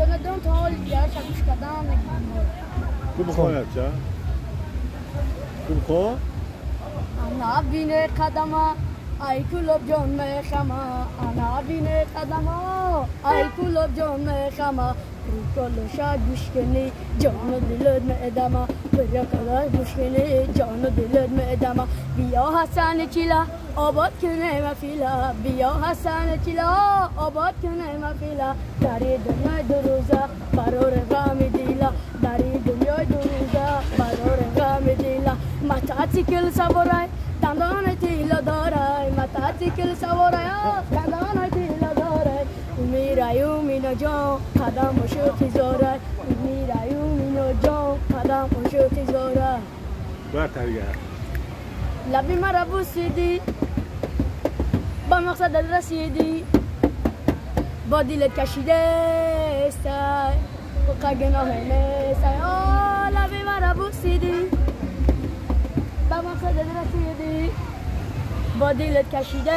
زندان تا حال دیگر شکوش کردم نگیم خوب خواهد چه؟ خوب خواه؟ انا بینه قدما ای کلوب جان میخما انا بینه قدما ای کلوب جان میخما کلو شاد گوشکنی جان و دلت معدما برا کلاش گوشکنی جان و دلت معدما بیا حسن چیلا آباد کنه مفیلا بیا حسن چیلا آباد کنه مفیلا داری دنیای دو روزه برار غم دیلا داری دنیای دو روزه برار غم دیلا متاتیکل سوارای دندان تیلا دارای متاتیکل سوارای دندان تیلا دارای میرایو مینو جان قدم و شوخی زاره میرایو مینو جان قدم و شوخی زاره باید تریگه لبی مرا بوسیدی با مقصد رسیدی با دلت کشیده استای و قگناه نیستای لبی مرا بوسیدی با مقصد رسیدی با دلت کشیده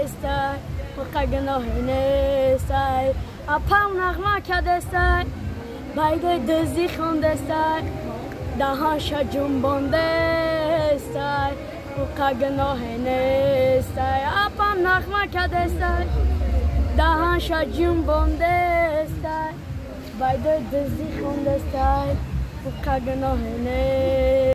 استای و قگناه نیستای اپاو نغمه کده استای باید دزدی خونده استای دهانش جنبانده استای و قگناه نیستای اپام نغمه کده استای دهانش جنبانده استای باید دزدی خونده استای و قگناه نیستای